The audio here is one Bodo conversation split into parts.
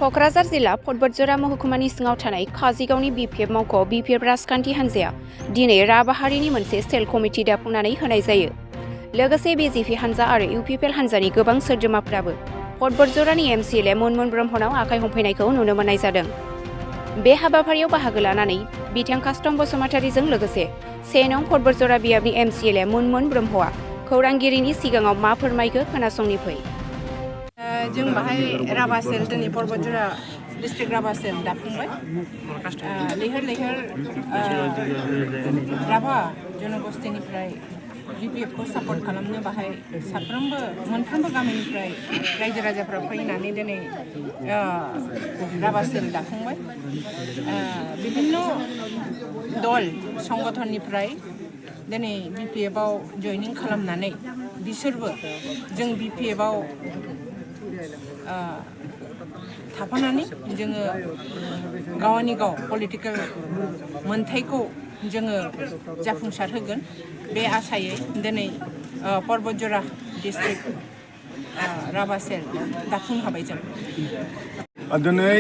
क'क्राझार जिल्ला बतझर महकुमानि सिङाव थानाय काजिगावनि बिपिएफ मावख'आव बिपिएफ राजखान्थि हान्जाया दिनै राभा हारिनि मोनसे सेल कमिटि दाफुंनानै होनाय जायो। लोगोसे बिजेपि हान्जा आरो इउपिपिएल हान्जानि गोबां सोद्रोमाफ्राबो बतझरनि एमसिएलए मुनमुन ब्रह्मनाव आखाइ हमफैनायखौ नुनो मोननाय जादों। बे हाबाफारियाव बाहागो लानानै बिथां कास्टम बसुमतारीजों लोगोसे 1 नं बतझर बियाबनि एमसिएलए मुनमुन ब्रह्मआ खौरांगिरिनि सिगाङाव मा फोरमायखो खोनासंनि फै। जों बाहाय राभा सेल दिनै बतझर डिस्ट्रिक्ट राभा सेल दाफुंबाय। लैहोर लैहोर राभा जनगोष्ठीनिफ्राय बिपिएफ खौ सापर्ट खालामनो बाहाय साफ्रोमबो मोनफ्रोमबो गामिनिफ्राय रायजो राजाफ्रा फैनानै दिनै राभा सेल दाफुंबाय। विभिन्न दल संगठननिफ्राय दिनै बिपिएफआव जयनिं खालामनानै बिसोरबो जों बिपिएफआव थाफानानै जोङो गावनि गाव पलिटिकेल मोनथायखौ जोङो जाफुंसार होगोन बे आसायै दिनै बतझर डिस्ट्रिक्ट राभा सेल दाफुं हाबाय जों। दिनै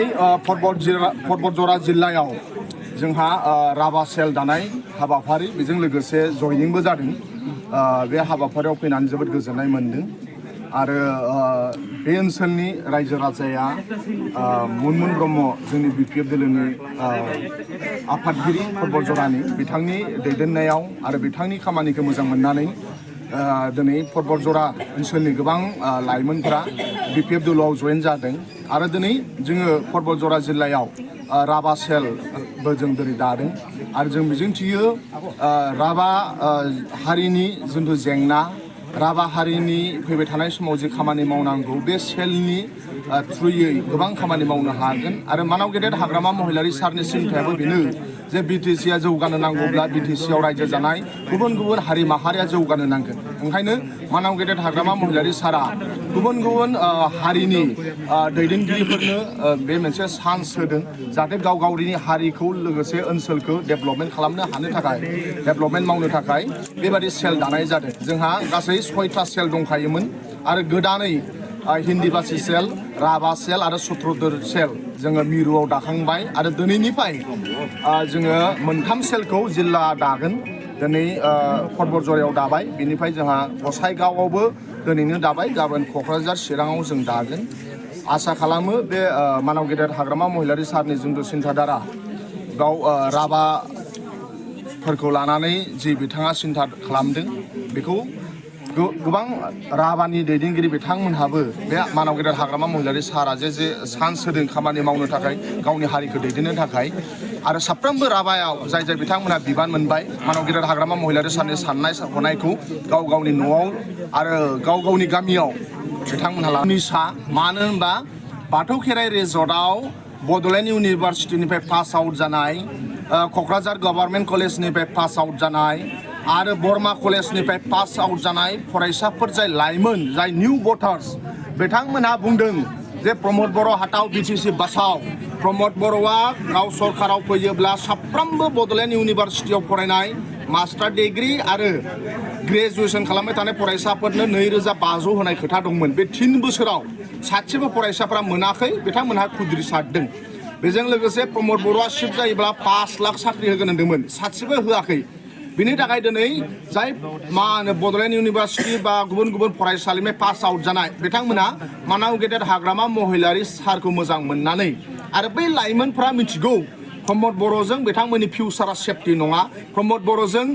बतझर जिल्लायाव जोंहा राभा सेल दानाय हाबाफारि बेजों लोगोसे जयनिंबो जादों। बे हाबाफारियाव फैनानै जोबोद गोजोननाय मोन्दों आरो बे ओनसोलनि रायजो राजाया मुनमुन ब्रह्म जोंनि बिपिएफ दोलोनि आफादगिरि बतझरनि बिथांनि दैदेननायाव आरो बिथांनि खामानिखौ मोजां मोननानै दिनै बतझर ओनसोलनि गोबां लाइमोनफोरा बिपिएफ दोलोआव जयेन जादों आरो दिनै जोङो बतझर जिल्लायाव राभा सेलबो जों दिनै दादों आरो जों मिजिंथियो राभा हारिनि जिथु जेंना राभा हारिनि फैबाय थानाय समाव जे खामानि मावनांगौ बे सेलनि थ्रुयै गोबां खामानि मावनो हागोन आरो मानाव गेदेर हाग्रामा महिलारि सारनि सिन्थायाबो बेनो जे बिटिसिआ जौगानो नांगौब्ला बिटिसिआव रायजो जानाय गुबुन गुबुन हारि माहारिया जौगानो नांगोन। ओंखायनो मानाव गेदेर हाग्रामा महिलारि सारा गुबुन गुबुन हारिनि दैदेनगिरिफोरनो बे मोनसे चान्स होदों जाहाथे गाव गावनि हारिखौ लोगोसे ओनसोलखौ डेभेलपमेन्ट खालामनो हानो थाखाय डेभेलपमेन्ट मावनो थाखाय बेबादि सेल दानाय जादों। जोंहा गासै 6था सेल दंखायोमोन आरो गोदानै हिन्दी भाषी सेल राभा सेल आरो सुत्रधर सेल जोङो मिरुआव दाखांबाय आरो दिनैनिफ्राय जोङो मोनथाम सेलखौ जिल्ला दागोन। दिनै बतझरआव दाबाय बेनिफ्राय जोंहा गसाइगावआवबो दिनैनो दाबाय गाबोन क'क्राझार चिराङाव जों दागोन। आसा खालामो बे मानाव गेदेर हाग्रामा महिलारि सारनि जिथु सिन्थाधारा गाव राभाफोरखौ लानानै जि बिथाङा सिन्था खालामदों बेखौ गोबां राभानि दैदेनगिरि बिथांमोनहाबो बे मानाव गेदेर हाग्रामा महिलारि सारा जे चान्स होदों खामानि मावनो थाखाय गावनि हारिखौ दैदेननो थाखाय आरो साफ्रोमबो राभायाव जाय बिथांमोनहा बिबान मोनबाय मानाव गेदेर हाग्रामा महिलारि सारनि साननाय हनायखौ गाव गावनि न'आव आरो गाव गावनि गामियाव बिथांमोनहा निसा मानो होनबा बाथौ खेराइ रिजर्टआव बड'लेण्ड इउनिभारसिटिनिफ्राय पास आउट जानाय क'क्राझार गभर्नमेन्ट कलेजनिफ्राय पास आउट जानाय आरो बर्मा कलेजनिफ्राय पास आउट जानाय फरायसाफोर जाय लाइमोन जाय निउ भटार्स बिथांमोनहा बुंदों जे प्रमद बर' हाथाव बिटिसि बासाव प्रमद बर'आ गाव सरकाराव फैयोब्ला साफ्रोमबो बड'लेण्ड इउनिभारसिटियाव फरायनाय मास्टार डिग्री आरो ग्रेजुएसन खालामबाय थानाय फरायसाफोरनो 2500 होनाय खोथा दंमोन। बे 3 बोसोराव सासेबो फरायसाफ्रा मोनाखै बिथांमोनहा खुद्रि सारदों। बेजों लोगोसे प्रमद बर'आ शिफ्ट जायोब्ला 5 लाख साख्रि होगोन होनदोंमोन सासेबो होआखै। बिनि थाखाय दिनै जाय बड'लेण्ड इउनिभारसिटि बा गुबुन गुबुन फरायसालिनिफ्राय पास आउट जानाय बिथांमोनहा मानाव गेदेर हाग्रामा महिलारि सारखौ मोजां मोननानै आरो बै लाइमोनफ्रा मिथिगौ प्रमद बर'जों बिथांमोननि फिउचारा सेफटि नङा प्रमद बर'जों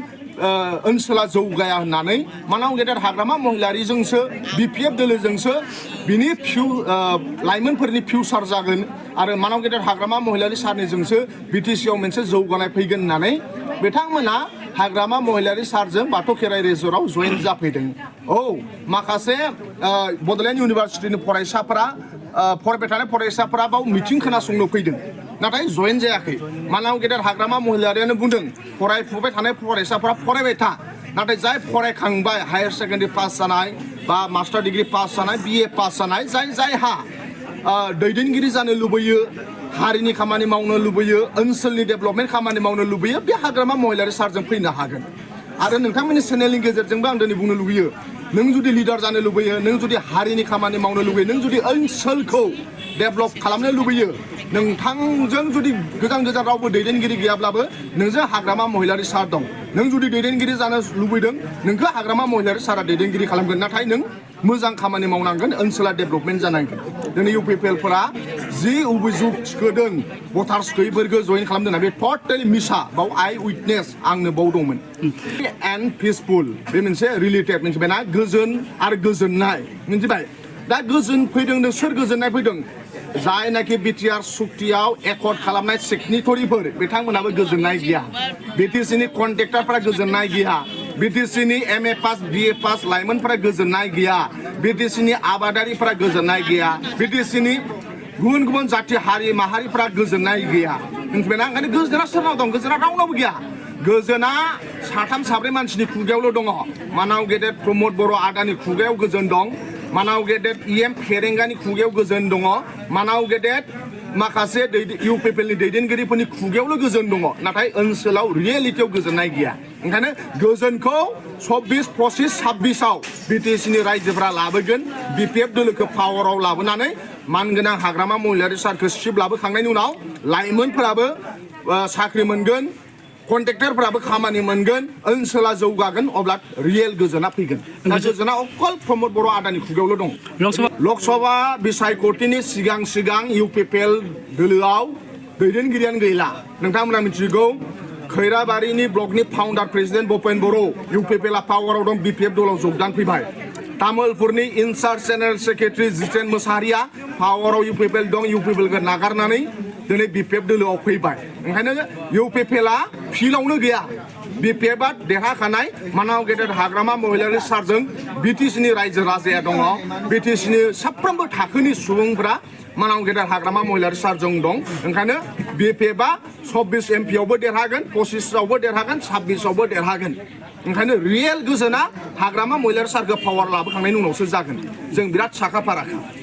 ओनसोला जौगाया होननानै मानाव गेदेर हाग्रामा महिलारिजोंसो बिपिएफ दोलोजोंसो बिनि लाइमोनफोरनि फिउचार जागोन आरो मानाव गेदेर हाग्रामा महिलारि सारनिजोंसो बिटिसिआव मोनसे जौगानाय फैगोन होननानै बिथांमोना हाग्रामा महिलारि सारजों बाथौ खेराइ रिजर्टआव जयेन जाफैदों। माखासे बड'लेण्ड इउनिभारसिटिनि फरायसाफोरा फरायबाय थानाय फरायसाफोरा बाव मिटिं खोनासंनो फैदों नाथाय जयेन जायाखै। मानाव गेदेर हाग्रामा महिलारियानो बुंदों फरायफुबाय थानाय फरायसाफोरा फरायबाय था नाथाय जाय फरायखांबाय हायार सेकेन्डारि पास जानाय बा मास्टार डिग्री पास जानाय बिए पास जानाय जायहा दैदेनगिरि जानो लुबैयो हारिनि खामानि मावनो लुबैयो ओनसोलनि डेभेलपमेन्ट खामानि मावनो लुबैयो बे हाग्रामा महिलारि सारजों फैनो हागोन। आरो नोंथांमोननि चेनेलनि गेजेरजोंबो आं दिनै बुंनो लुबैयो नों जुदि लिडार जानो लुबैयो नों जुदि हारिनि खामानि मावनो लुबैयो नों जुदि ओनसोलखौ डेभेलप खालामनो लुबैयो नोंथांजों जुदि गोजान गोजान रावबो दैदेनगिरि गैयाब्लाबो नोंजों हाग्रामा महिलारि सार दं नों जुदि दैदेनगिरि जानो लुबैदों नोंखौ हाग्रामा महिलारि सारा दैदेनगिरि खालामगोन नाथाय नों मोजां खामानि मावनांगोन ओनसोला डेभेलपमेन्ट जानांगोन दिनै इउपिपिएलफोरा जि अभिजुग थिखोदों भटार्स गैयैफोरखौ जइन खालामदों बे टटेलि मिसा बाव आइ उइटनेस आंनो बाव दंमोन एन्ड पिसफुल बे मोनसे रिलेटेड मिथिबायना गोजोन आरो गोजोननाय मिथिबाय दा गोजोन फैदों नों सोर गोजोननाय फैदों जायनाखि बिटिआर सुक्तियाव एकर्ड खालामनाय सिगनेटरिफोर बिथांमोनाबो गोजोननाय गैया बिटिसिनि कन्ट्रेक्टरफोरा गोजोननाय गैया बिटिसिनि एमए पास बिए पास लाइमोनफोरा गोजोननाय गैया बिटिसिनि आबादारिफोरा गोजोननाय गैया बिटिसिनि गुबुन गुबुन जाथि हारि माहारिफोरा गोजोननाय गैया मिथिबायना ओंखायनो गोजोना सोरनाव दं गोजोना रावनावबो गैया गोजोना साथाम साब्रै मानसिनि खुगायावल' दङ मानाव गेदेर प्रमद बर' आदानि खुगायाव गोजोन दं मानाव गेदेर इएम फेरेंगानि खुगायाव गोजोन दङ मानाव गेदेर माखासे इउपिपिएलनि दैदेनगिरिफोरनि खुगायावल' गोजोन दङ नाथाय ओनसोलाव रियेलिटियाव गोजोननाय गैया ओंखायनो गोजोनखौ 24, 25, 26आव बिटिसिनि रायजोफोरा लाबोगोन बिपिएफ दोलोखौ पावाराव लाबोनानै मानगोनां हाग्रामा महिलारि सारखौ सिप लाबोखांनायनि उनाव लाइमोनफोराबो साख्रि मोनगोन कन्ट्रेक्टरफोराबो खामानि मोनगोन ओनसोला जौगागोन अब्ला रियेल गोजोना फैगोन दा गोजोना अकल प्रमद बर' आदानि खुगायावल' दं लकसभा बिसायख'थिनि सिगां इउपिपिएल दोलोआव दैदेनगिरियानो गैला नोंथांमोना मिथिगौ खैराबारिनि ब्लकनि फाउन्डार प्रेसिडेन्ट भुपेन बर' इउपिपिएलआ पावाराव दं बिपिएफ दलाव जगदान फैबाय तामुलपुरनि in-charge general secretary Jiten Mosahary पावाराव इउपिपिएल दं इउपिपिएलखौ नागारनानै दिनै बिपिएफ दोलोआव फैबाय ओंखायनो इउपिपिएलआ फिल्डआवनो गैया बिपिएफआ देरहाखानाय मानाव गेदेर हाग्रामा महिलारि सारजों बिटिसिनि रायजो राजाया दङ बिटिसिनि साफ्रोमबो थाखोनि सुबुंफोरा मानाव गेदेर हाग्रामा महिलारि सारजों दं ओंखायनो बिपिएफआ 26 एमपियावबो देरहागोन 25आवबो देरहागोन 26आवबो देरहागोन ओंखायनो रियेल गोजोना हाग्रामा महिलारि सारखौ पावार लाबोखांनायनि उनावसो जागोन जों बिराद साखा फाराखा